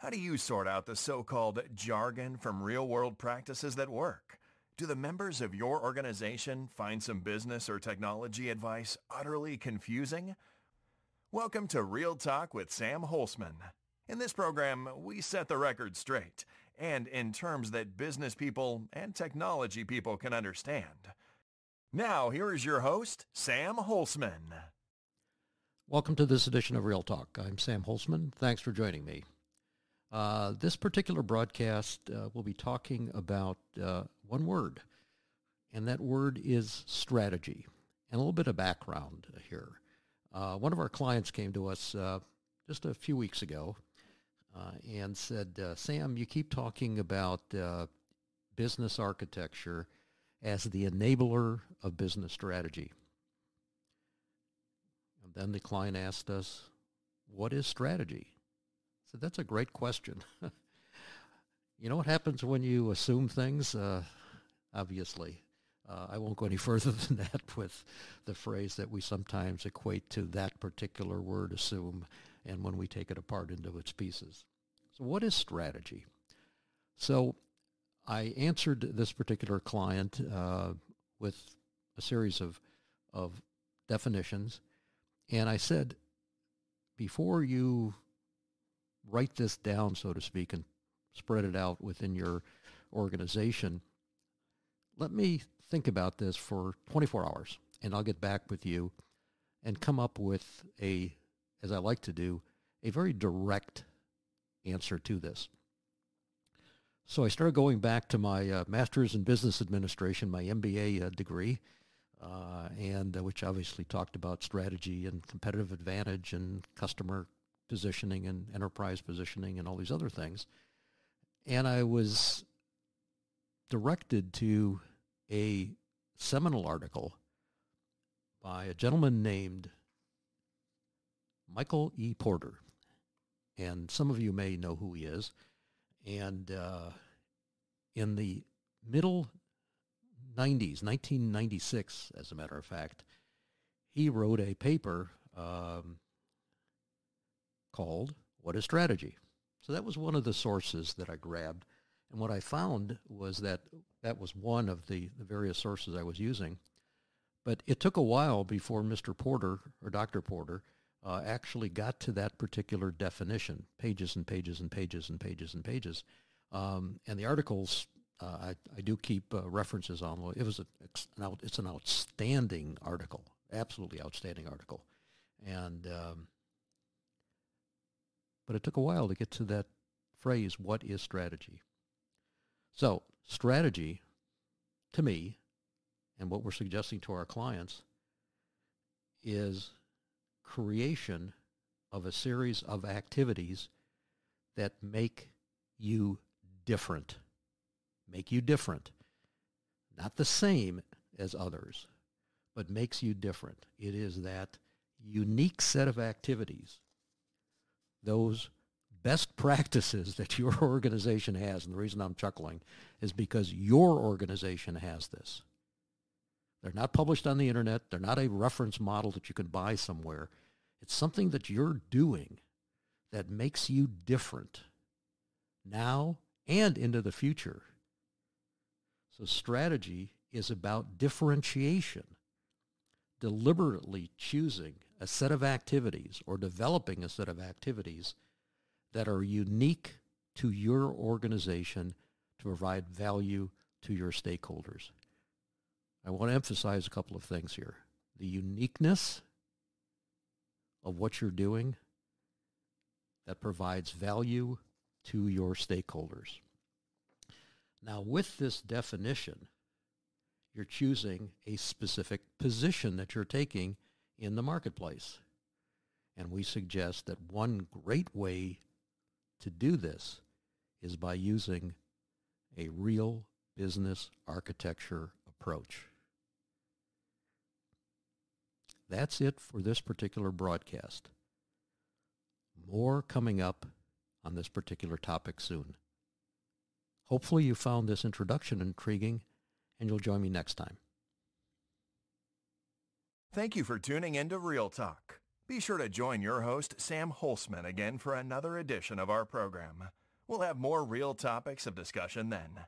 How do you sort out the so-called jargon from real-world practices that work? Do the members of your organization find some business or technology advice utterly confusing? Welcome to Real Talk with Sam Holcman. In this program, we set the record straight, and in terms that business people and technology people can understand. Now, here is your host, Sam Holcman. Welcome to this edition of Real Talk. I'm Sam Holcman. Thanks for joining me. This particular broadcast, we'll be talking about one word, and that word is strategy. And a little bit of background here. One of our clients came to us just a few weeks ago and said, Sam, you keep talking about business architecture as the enabler of business strategy. And then the client asked us, what is strategy? I said, that's a great question. You know what happens when you assume things? Obviously. I won't go any further than that with the phrase that we sometimes equate to that particular word, assume, and when we take it apart into its pieces. So what is strategy? So I answered this particular client with a series of definitions, and I said, before you write this down, so to speak, and spread it out within your organization, let me think about this for 24 hours, and I'll get back with you and come up with as I like to do, a very direct answer to this. So I started going back to my Master's in Business Administration, my MBA degree, and which obviously talked about strategy and competitive advantage and customer positioning and enterprise positioning and all these other things. And I was directed to a seminal article by a gentleman named Michael E. Porter. And some of you may know who he is. And in the middle 90s, 1996, as a matter of fact, he wrote a paper called What is Strategy? So that was one of the sources that I grabbed. And what I found was that was one of the various sources I was using. But it took a while before Mr. Porter, or Dr. Porter, actually got to that particular definition, pages and pages and pages and pages and pages. And the articles, I do keep references on. It's an outstanding article, absolutely outstanding article. And but it took a while to get to that phrase, what is strategy? So strategy, to me, and what we're suggesting to our clients, is creation of a series of activities that make you different. Make you different. Not the same as others, but makes you different. It is that unique set of activities, those best practices that your organization has, and the reason I'm chuckling is because your organization has this. They're not published on the internet. They're not a reference model that you can buy somewhere. It's something that you're doing that makes you different now and into the future. So strategy is about differentiation, deliberately choosing a set of activities or developing a set of activities that are unique to your organization to provide value to your stakeholders. I want to emphasize a couple of things here. The uniqueness of what you're doing that provides value to your stakeholders. Now, with this definition, you're choosing a specific position that you're taking in the marketplace. And we suggest that one great way to do this is by using a real business architecture approach. That's it for this particular broadcast. More coming up on this particular topic soon. Hopefully you found this introduction intriguing, and you'll join me next time. Thank you for tuning in to Real Talk. Be sure to join your host, Sam Holcman, again for another edition of our program. We'll have more real topics of discussion then.